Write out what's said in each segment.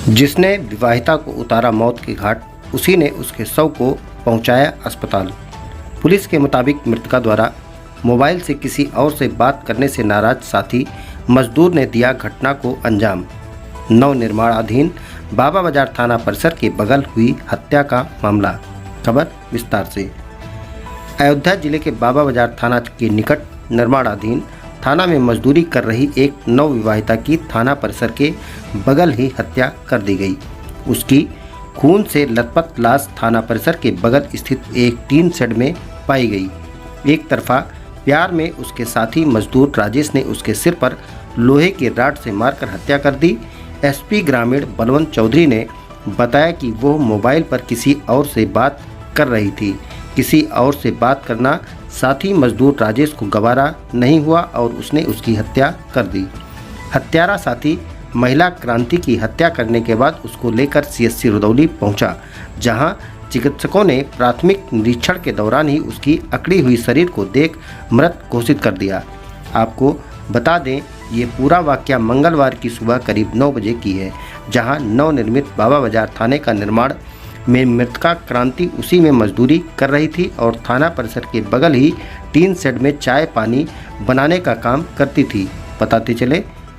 जिसने विवाहिता को उतारा मौत के घाट, उसी ने उसके शव को पहुंचाया अस्पताल। पुलिस के मुताबिक मृतका द्वारा मोबाइल से किसी और से बात करने से नाराज साथी मजदूर ने दिया घटना को अंजाम। नव निर्माणाधीन बाबा बाजार थाना परिसर के बगल हुई हत्या का मामला। खबर विस्तार से। अयोध्या जिले के बाबा बाजार थाना के निकट निर्माणाधीन थाना में मजदूरी कर रही एक नवविवाहिता की थाना परिसर के बगल ही हत्या कर दी गई। उसकी खून से लथपथ लाश थाना परिसर के बगल स्थित एक टीन शेड में पाई गई। एक तरफा प्यार में उसके साथी मजदूर राजेश ने उसके सिर पर लोहे के राड से मारकर हत्या कर दी। एसपी ग्रामीण बलवंत चौधरी ने बताया कि वो मोबाइल पर किसी और से बात कर रही थी। किसी और से बात करना साथी मजदूर राजेश को गवारा नहीं हुआ और उसने उसकी हत्या कर दी। हत्यारा साथी महिला क्रांति की हत्या करने के बाद उसको लेकर सीएससी रुदौली पहुंचा, जहां चिकित्सकों ने प्राथमिक निरीक्षण के दौरान ही उसकी अकड़ी हुई शरीर को देख मृत घोषित कर दिया। आपको बता दें, ये पूरा वाकया मंगलवार की सुबह करीब 9 बजे की है, जहां नवनिर्मित बाबा बाजार थाने का निर्माण में मृतका क्रांति उसी में मजदूरी कर रही थी और थाना परिसर के बगल ही टीन शेड में चाय पानी बनाने का काम करती थी। बताते चले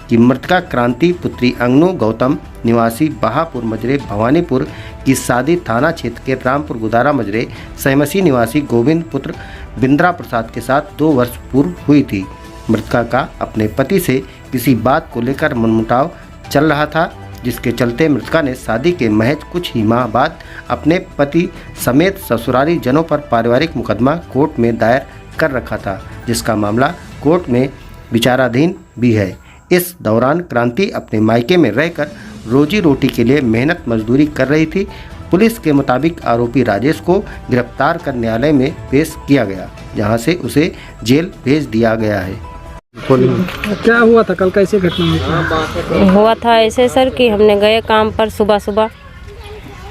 कि मृतका क्रांति पुत्री अंगनू गौतम निवासी बहापुर मजरे भवानीपुर की शादी थाना क्षेत्र के रामपुर गुदारा मजरे सहमसी निवासी गोविंद पुत्र बिंद्रा प्रसाद के साथ 2 वर्ष पूर्व हुई थी। मृतका का अपने पति से किसी बात को लेकर मनमुटाव चल रहा था, जिसके चलते मृतका ने शादी के महज कुछ ही माह बाद अपने पति समेत ससुराली जनों पर पारिवारिक मुकदमा कोर्ट में दायर कर रखा था, जिसका मामला कोर्ट में विचाराधीन भी है। इस दौरान क्रांति अपने मायके में रहकर रोजी रोटी के लिए मेहनत मजदूरी कर रही थी। पुलिस के मुताबिक आरोपी राजेश को गिरफ्तार कर न्यायालय में पेश किया गया, जहां से उसे जेल भेज दिया गया है। क्या हुआ था कल, कैसे घटना हुआ था? ऐसे सर कि हमने गए काम पर सुबह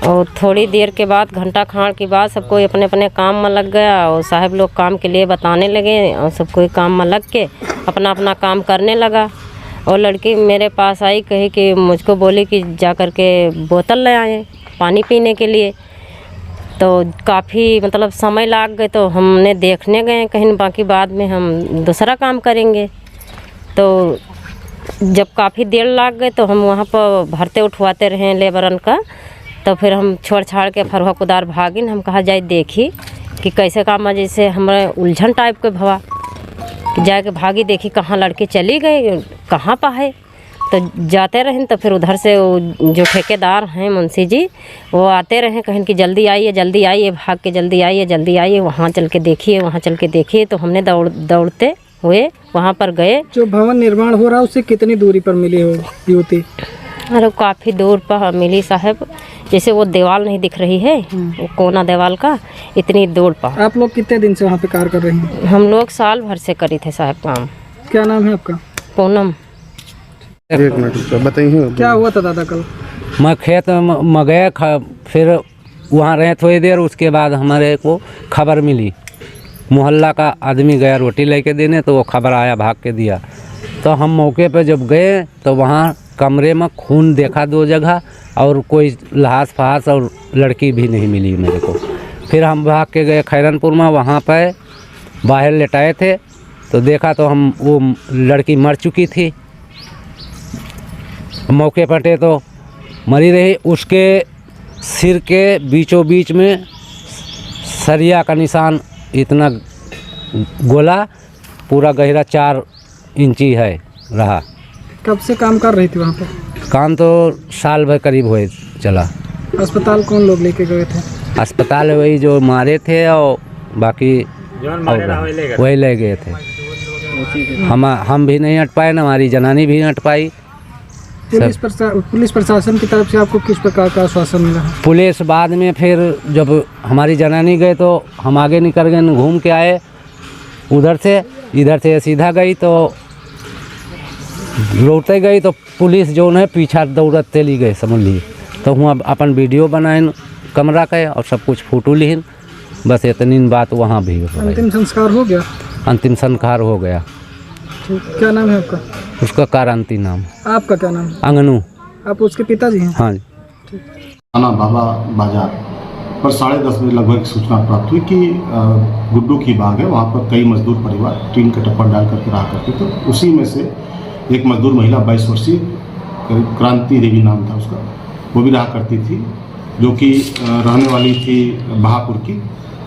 और थोड़ी देर के बाद घंटा खाड़ के बाद सब कोई अपने अपने काम में लग गया और साहब लोग काम के लिए बताने लगे और सब कोई काम में लग के अपना अपना काम करने लगा। और लड़की मेरे पास आई, कही कि मुझको बोली कि जा कर के बोतल ले आए पानी पीने के लिए। तो काफ़ी मतलब समय लग गए, तो हमने देखने गए कहीं, बाकी बाद में हम दूसरा काम करेंगे। तो जब काफ़ी देर लग गए तो हम वहाँ पर भरते उठवाते रहे लेबरन का। तो फिर हम छोड़ छाड़ के फरवा कुदार भागिन। हम कहा जाए देखी कि कैसे काम है, जैसे हमारे उलझन टाइप के भवा कि जाके भागी, देखी कहाँ लड़की चली गई, कहाँ पर है। तो जाते रहें तो फिर उधर से जो ठेकेदार हैं मुंशी जी, वो आते रहे, कहें कि जल्दी आइए, भाग के जल्दी आइए, वहाँ चल के देखिए। तो हमने दौड़ते हुए वहाँ पर गए। जो भवन निर्माण हो रहा है उससे कितनी दूरी पर मिली हो युवती? अरे काफ़ी दूर पर मिली साहब, जैसे वो दीवार नहीं दिख रही है, वो कोना दीवार का, इतनी दूर पर। आप लोग कितने दिन से वहाँ पे कार्य कर रहे हैं? हम लोग साल भर से करी थे साहब काम। क्या नाम है आपका? पूनम। एक मिनट बताइए, क्या हुआ था दादा कल? मैं खेत में गया, फिर वहाँ रहे थोड़ी देर, उसके बाद हमारे को खबर मिली, मोहल्ला का आदमी गया रोटी लेके देने, तो वो खबर आया, भाग के दिया। तो हम मौके पर जब गए तो वहाँ कमरे में खून देखा 2 जगह और कोई लहास फहास और लड़की भी नहीं मिली मेरे को। फिर हम भाग के गए खैरनपुर में, वहाँ पर बाहर लेटाए थे तो देखा तो हम वो लड़की मर चुकी थी। मौके पर थे तो मरी रही, उसके सिर के बीचों बीच में सरिया का निशान, इतना गोला पूरा गहरा 4 इंची है रहा। कब से काम कर रही थी वहाँ पे? काम तो साल भर करीब हुए चला। अस्पताल कौन लोग लेके गए थे? अस्पताल वही जो मारे थे और बाकी वही ले गए थे। हम भी नहीं हट पाए, न हमारी जनानी भी नहीं हट पाई। पुलिस प्रशासन की तरफ से आपको किस प्रकार का आश्वासन मिला? पुलिस बाद में फिर जब हमारी जनानी गए तो हम आगे निकल गए, घूम के आए उधर से, इधर से सीधा गई तो लौटते गई तो पुलिस जो है पीछा दौड़त चली गए, समझ ली। तो हुआ अपन वीडियो बनाए कमरा के और सब कुछ फोटो लिहिन, बस इतनी बात वहाँ भी। अंतिम संस्कार हो गया? अंतिम संस्कार हो गया। क्या नाम है आपका? उसका क्रांति नाम। आपका क्या नाम? अंगनू। आप उसके पिताजी हैं? हाँ जी। थाना बाबा बाजार पर 10:30 बजे लगभग सूचना प्राप्त हुई कि गुड्डू की बाग है, वहाँ पर कई मजदूर परिवार टीन के टप्पर डाल करके रहा करते थे। उसी में से एक मजदूर महिला 22 वर्षीय क्रांति देवी नाम था उसका, वो भी रहा करती थी, जो कि रहने वाली थी बहापुर की।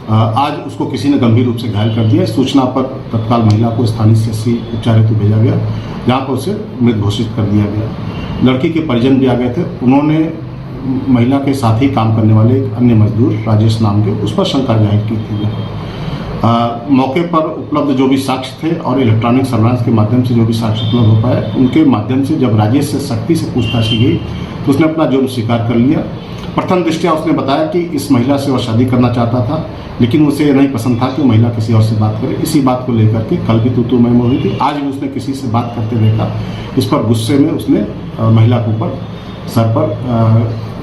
आज उसको किसी ने गंभीर रूप से घायल कर दिया। इस सूचना पर तत्काल महिला को स्थानीय CHC उपचार हेतु भेजा गया, जहाँ पर उसे मृत घोषित कर दिया गया। लड़की के परिजन भी आ गए थे। उन्होंने महिला के साथ ही काम करने वाले एक अन्य मजदूर राजेश नाम के, उस पर शंका जाहिर की थी। मौके पर उपलब्ध जो भी साक्ष्य थे और इलेक्ट्रॉनिक सर्वेलेंस के माध्यम से जो भी साक्ष्य उपलब्ध हो पाए, उनके माध्यम से जब राजेश से सख्ती से पूछताछ की गई तो उसने अपना जुर्म स्वीकार कर लिया। प्रथम दृष्टया उसने बताया कि इस महिला से वह शादी करना चाहता था, लेकिन उसे यह नहीं पसंद था कि महिला किसी और से बात करे। इसी बात को लेकर के कल भी तू मैं हुई थी, आज भी उसने किसी से बात करते देखा। इस पर गुस्से में उसने महिला के ऊपर सर पर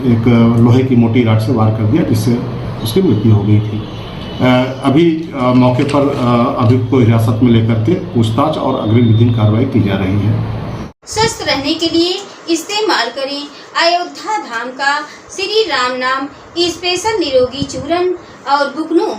एक लोहे की मोटी रॉड से वार कर दिया, जिससे उसकी मृत्यु हो गई थी। अभी मौके पर अभियुक्त को हिरासत में लेकर के पूछताछ और अग्रिम विधिक कार्रवाई की जा रही है। स्वस्थ रहने के लिए इस्तेमाल करें अयोध्या धाम का श्री राम नाम स्पेशल निरोगी चूर्ण और बुकनों।